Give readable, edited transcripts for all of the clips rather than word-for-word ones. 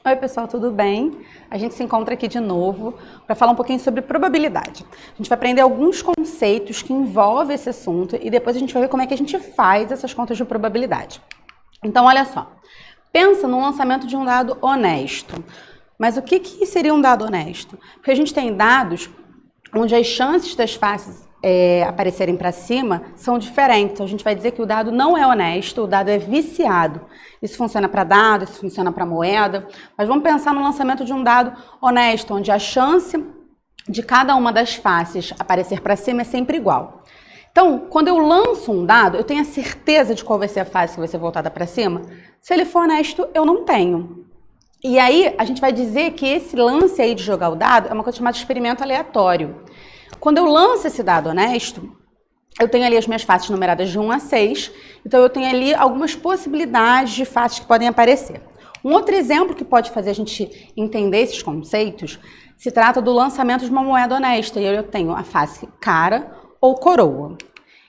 Oi pessoal, tudo bem? A gente se encontra aqui de novo para falar um pouquinho sobre probabilidade. A gente vai aprender alguns conceitos que envolvem esse assunto e depois a gente vai ver como é que a gente faz essas contas de probabilidade. Então, olha só, pensa no lançamento de um dado honesto. Mas o que seria um dado honesto? Porque a gente tem dados onde as chances das faces aparecerem para cima são diferentes. Então, a gente vai dizer que o dado não é honesto, o dado é viciado. Isso funciona para dado, isso funciona para moeda. Mas vamos pensar no lançamento de um dado honesto, onde a chance de cada uma das faces aparecer para cima é sempre igual. Então, quando eu lanço um dado, eu tenho a certeza de qual vai ser a face que vai ser voltada para cima? Se ele for honesto, eu não tenho. E aí, a gente vai dizer que esse lance aí de jogar o dado é uma coisa chamada experimento aleatório. Quando eu lanço esse dado honesto, eu tenho ali as minhas faces numeradas de 1 a 6, então eu tenho ali algumas possibilidades de faces que podem aparecer. Um outro exemplo que pode fazer a gente entender esses conceitos se trata do lançamento de uma moeda honesta, e eu tenho a face cara ou coroa.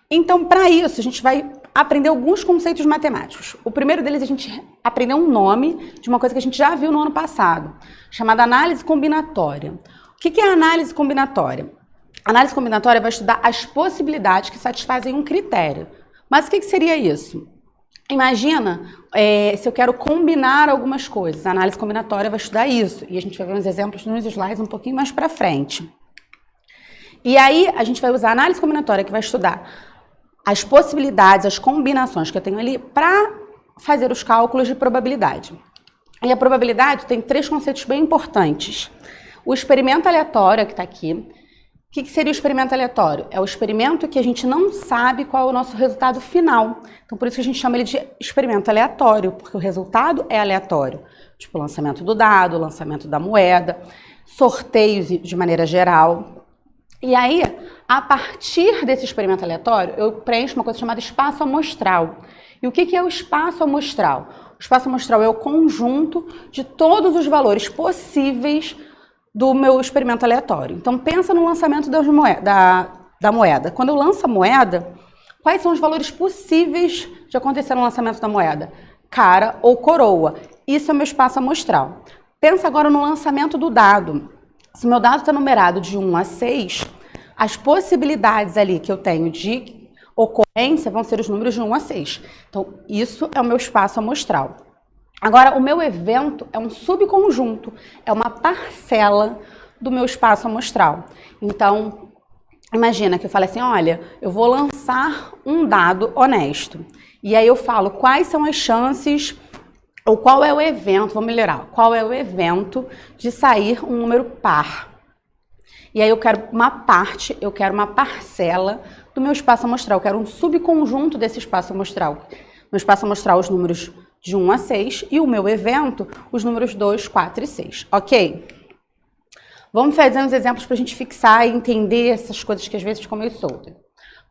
Então, para isso, a gente vai aprender alguns conceitos matemáticos. O primeiro deles, a gente aprendeu um nome de uma coisa que a gente já viu no ano passado, chamada análise combinatória. O que é a análise combinatória? A análise combinatória vai estudar as possibilidades que satisfazem um critério. Mas o que seria isso? Imagina se eu quero combinar algumas coisas. A análise combinatória vai estudar isso. E a gente vai ver uns exemplos nos slides um pouquinho mais para frente. E aí, a gente vai usar a análise combinatória que vai estudar as possibilidades, as combinações que eu tenho ali para fazer os cálculos de probabilidade. E a probabilidade tem 3 conceitos bem importantes. O experimento aleatório, que está aqui. O que seria o experimento aleatório? É o experimento que a gente não sabe qual é o nosso resultado final. Então, por isso que a gente chama ele de experimento aleatório, porque o resultado é aleatório. Tipo, o lançamento do dado, o lançamento da moeda, sorteios de maneira geral. E aí, a partir desse experimento aleatório, eu preencho uma coisa chamada espaço amostral. E o que é o espaço amostral? O espaço amostral é o conjunto de todos os valores possíveis do meu experimento aleatório. Então, pensa no lançamento da moeda. Quando eu lanço a moeda, quais são os valores possíveis de acontecer no lançamento da moeda? Cara ou coroa. Isso é o meu espaço amostral. Pensa agora no lançamento do dado. Se o meu dado está numerado de 1 a 6, as possibilidades ali que eu tenho de ocorrência vão ser os números de 1 a 6. Então, isso é o meu espaço amostral. Agora, o meu evento é um subconjunto, é uma parcela do meu espaço amostral. Então, imagina que eu falo assim, olha, eu vou lançar um dado honesto. E aí eu falo quais são as chances, ou qual é o evento, vou melhorar, qual é o evento de sair um número par. E aí eu quero uma parte, eu quero uma parcela do meu espaço amostral, eu quero um subconjunto desse espaço amostral. Meu espaço amostral, os números de 1 a 6, e o meu evento, os números 2, 4 e 6, ok? Vamos fazer uns exemplos para a gente fixar e entender essas coisas que às vezes ficam meio soltas.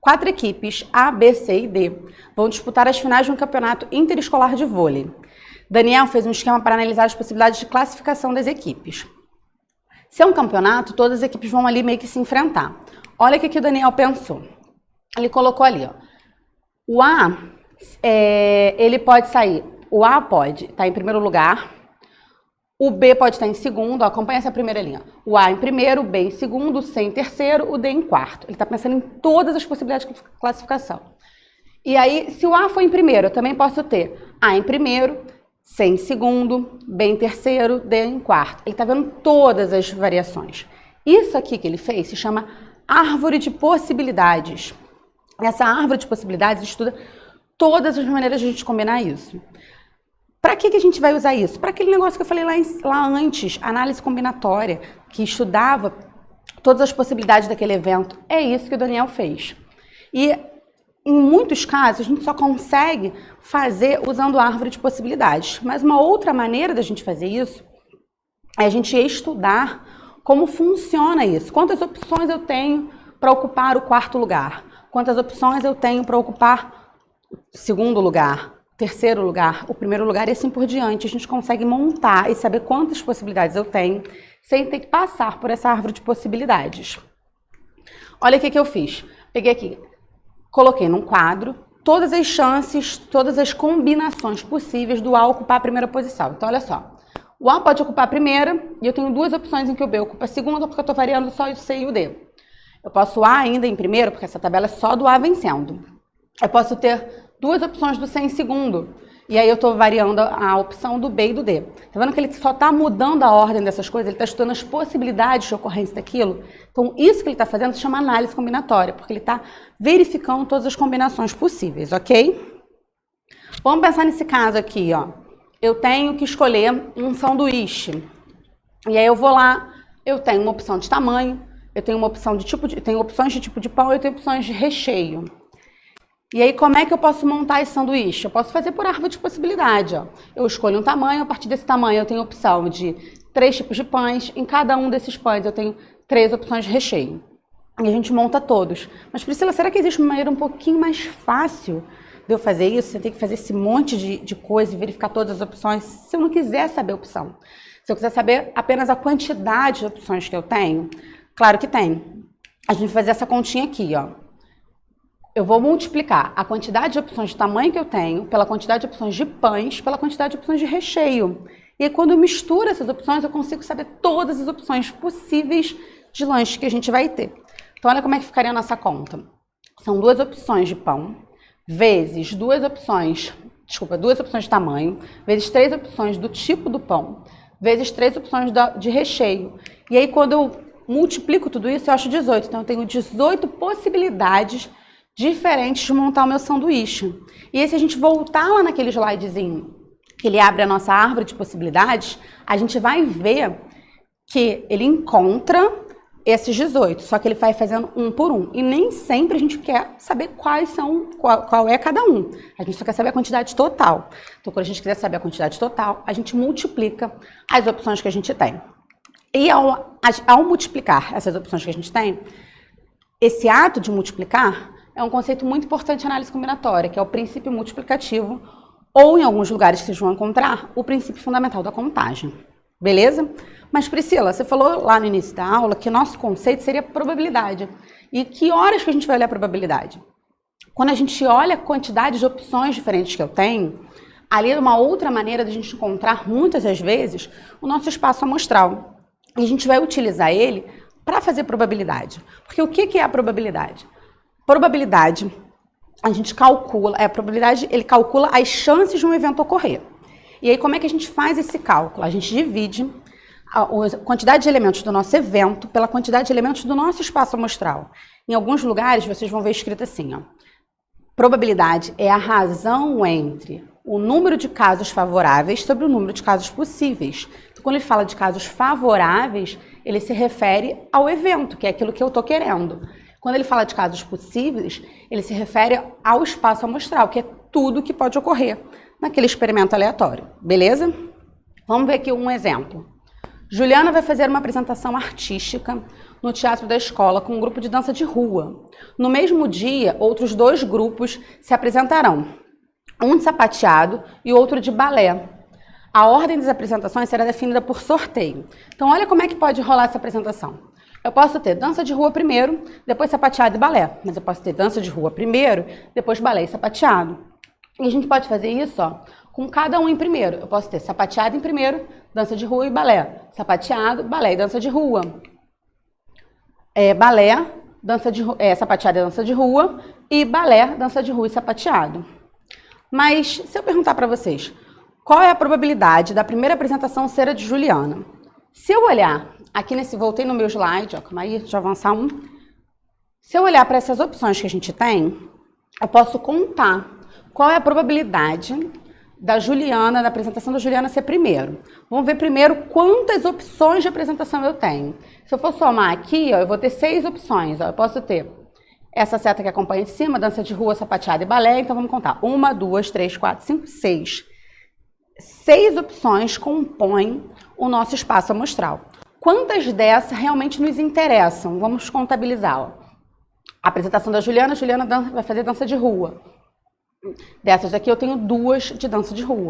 4 equipes, A, B, C e D, vão disputar as finais de um campeonato interescolar de vôlei. Daniel fez um esquema para analisar as possibilidades de classificação das equipes. Se é um campeonato, todas as equipes vão ali meio que se enfrentar. Olha o que o Daniel pensou. Ele colocou ali, ó. O A, ele pode sair. O A pode estar em primeiro lugar, o B pode estar em segundo, ó, acompanha essa primeira linha. O A em primeiro, o B em segundo, o C em terceiro, o D em quarto. Ele está pensando em todas as possibilidades de classificação. E aí, se o A for em primeiro, eu também posso ter A em primeiro, C em segundo, B em terceiro, D em quarto. Ele está vendo todas as variações. Isso aqui que ele fez se chama árvore de possibilidades. Essa árvore de possibilidades estuda todas as maneiras de a gente combinar isso. Para que a gente vai usar isso? Para aquele negócio que eu falei lá antes, análise combinatória, que estudava todas as possibilidades daquele evento. É isso que o Daniel fez. E em muitos casos, a gente só consegue fazer usando a árvore de possibilidades. Mas uma outra maneira da gente fazer isso é a gente estudar como funciona isso. Quantas opções eu tenho para ocupar o quarto lugar? Quantas opções eu tenho para ocupar o segundo lugar? Terceiro lugar, o primeiro lugar e assim por diante. A gente consegue montar e saber quantas possibilidades eu tenho sem ter que passar por essa árvore de possibilidades. Olha o que eu fiz. Peguei aqui, coloquei num quadro todas as chances, todas as combinações possíveis do A ocupar a primeira posição. Então, olha só. O A pode ocupar a primeira, e eu tenho duas opções em que o B ocupa a segunda, porque eu estou variando só o C e o D. Eu posso o A ainda em primeiro, porque essa tabela é só do A vencendo. Eu posso ter duas opções do C em segundo, e aí eu estou variando a opção do B e do D. Tá vendo que ele só está mudando a ordem dessas coisas, ele está estudando as possibilidades de ocorrência daquilo? Então, isso que ele está fazendo se chama análise combinatória, porque ele está verificando todas as combinações possíveis, ok? Vamos pensar nesse caso aqui, ó. Eu tenho que escolher um sanduíche. E aí eu vou lá, eu tenho uma opção de tamanho, eu tenho uma opção de tipo de, tenho opções de tipo de pão, eu tenho opções de recheio. E aí, como é que eu posso montar esse sanduíche? Eu posso fazer por árvore de possibilidade, ó. Eu escolho um tamanho, a partir desse tamanho eu tenho opção de 3 tipos de pães, em cada um desses pães eu tenho 3 opções de recheio. E a gente monta todos. Mas, Priscila, será que existe uma maneira um pouquinho mais fácil de eu fazer isso? Você tem que fazer esse monte de coisa e verificar todas as opções. Se eu não quiser saber a opção, se eu quiser saber apenas a quantidade de opções que eu tenho, claro que tem. A gente vai fazer essa continha aqui, ó. Eu vou multiplicar a quantidade de opções de tamanho que eu tenho pela quantidade de opções de pães, pela quantidade de opções de recheio. E aí, quando eu misturo essas opções, eu consigo saber todas as opções possíveis de lanche que a gente vai ter. Então, olha como é que ficaria a nossa conta. São duas opções de pão, vezes duas opções de tamanho, vezes 3 opções do tipo do pão, vezes 3 opções de recheio. E aí, quando eu multiplico tudo isso, eu acho 18. Então, eu tenho 18 possibilidades diferentes de montar o meu sanduíche. E aí, se a gente voltar lá naquele slidezinho, que ele abre a nossa árvore de possibilidades, a gente vai ver que ele encontra esses 18, só que ele vai fazendo um por um. E nem sempre a gente quer saber qual é cada um. A gente só quer saber a quantidade total. Então, quando a gente quiser saber a quantidade total, a gente multiplica as opções que a gente tem. E ao multiplicar essas opções que a gente tem, esse ato de multiplicar é um conceito muito importante em análise combinatória, que é o princípio multiplicativo, ou em alguns lugares que vocês vão encontrar, o princípio fundamental da contagem. Beleza? Mas, Priscila, você falou lá no início da aula que nosso conceito seria probabilidade. E que horas que a gente vai olhar a probabilidade? Quando a gente olha a quantidade de opções diferentes que eu tenho, ali é uma outra maneira de a gente encontrar, muitas das vezes, o nosso espaço amostral. E a gente vai utilizar ele para fazer probabilidade. Porque o que é a probabilidade? Probabilidade, a gente calcula, a probabilidade, ele calcula as chances de um evento ocorrer. E aí, como é que a gente faz esse cálculo? A gente divide a quantidade de elementos do nosso evento pela quantidade de elementos do nosso espaço amostral. Em alguns lugares, vocês vão ver escrito assim, ó. Probabilidade é a razão entre o número de casos favoráveis sobre o número de casos possíveis. Então, quando ele fala de casos favoráveis, ele se refere ao evento, que é aquilo que eu estou querendo. Quando ele fala de casos possíveis, ele se refere ao espaço amostral, que é tudo que pode ocorrer naquele experimento aleatório. Beleza? Vamos ver aqui um exemplo. Juliana vai fazer uma apresentação artística no teatro da escola com um grupo de dança de rua. No mesmo dia, outros 2 grupos se apresentarão. Um de sapateado e outro de balé. A ordem das apresentações será definida por sorteio. Então, olha como é que pode rolar essa apresentação. Eu posso ter dança de rua primeiro, depois sapateado e balé. Mas eu posso ter dança de rua primeiro, depois balé e sapateado. E a gente pode fazer isso, ó, com cada um em primeiro. Eu posso ter sapateado em primeiro, dança de rua e balé. Sapateado, balé e dança de rua. Balé, sapateado e dança de rua. E balé, dança de rua e sapateado. Mas, se eu perguntar para vocês, qual é a probabilidade da primeira apresentação ser a de Juliana? Se eu olhar aqui voltei no meu slide, ó, calma aí, deixa eu avançar um. Se eu olhar para essas opções que a gente tem, eu posso contar qual é a probabilidade da apresentação da Juliana ser primeiro. Vamos ver primeiro quantas opções de apresentação eu tenho. Se eu for somar aqui, ó, eu vou ter 6 opções. Ó, eu posso ter essa seta que acompanha de cima, dança de rua, sapateado e balé. Então vamos contar. 1, 2, 3, 4, 5, 6. 6 opções compõem o nosso espaço amostral. Quantas dessas realmente nos interessam? Vamos contabilizar. Ó. A apresentação da Juliana, vai fazer dança de rua. Dessas daqui eu tenho 2 de dança de rua.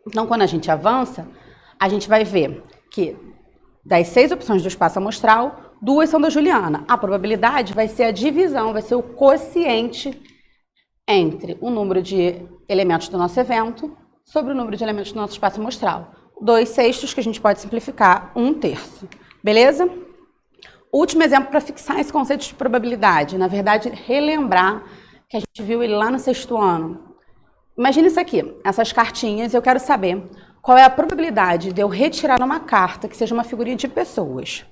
Então, quando a gente avança, a gente vai ver que das 6 opções do espaço amostral, 2 são da Juliana. A probabilidade vai ser a divisão, vai ser o quociente entre o número de elementos do nosso evento sobre o número de elementos do nosso espaço amostral. 2/6, que a gente pode simplificar, 1/3. Beleza? Último exemplo para fixar esse conceito de probabilidade. Na verdade, relembrar que a gente viu ele lá no 6º ano. Imagina isso aqui, essas cartinhas, eu quero saber qual é a probabilidade de eu retirar uma carta que seja uma figurinha de pessoas.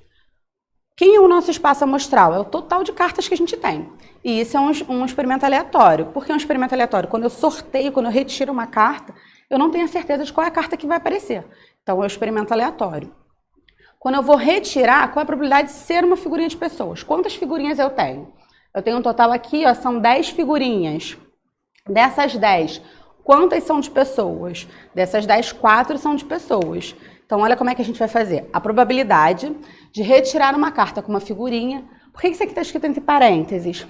Quem é o nosso espaço amostral? É o total de cartas que a gente tem. E isso é um experimento aleatório. Por que é um experimento aleatório? Quando eu sorteio, quando eu retiro uma carta, eu não tenho a certeza de qual é a carta que vai aparecer. Então, é um experimento aleatório. Quando eu vou retirar, qual é a probabilidade de ser uma figurinha de pessoas? Quantas figurinhas eu tenho? Eu tenho um total aqui, ó, são 10 figurinhas. Dessas 10, quantas são de pessoas? Dessas 10, 4 são de pessoas. Então, olha como é que a gente vai fazer. A probabilidade de retirar uma carta com uma figurinha. Por que isso aqui está escrito entre parênteses?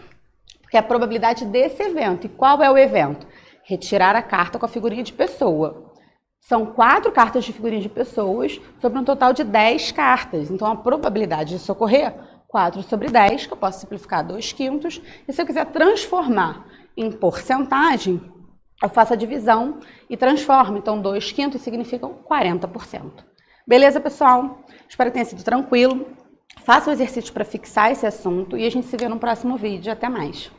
Porque é a probabilidade desse evento. E qual é o evento? Retirar a carta com a figurinha de pessoa. São 4 cartas de figurinha de pessoas sobre um total de 10 cartas. Então, a probabilidade disso ocorrer, 4/10, que eu posso simplificar 2/5. E se eu quiser transformar em porcentagem, eu faço a divisão e transformo. Então, 2/5 significam 40%. Beleza, pessoal? Espero que tenha sido tranquilo. Faça o exercício para fixar esse assunto e a gente se vê no próximo vídeo. Até mais!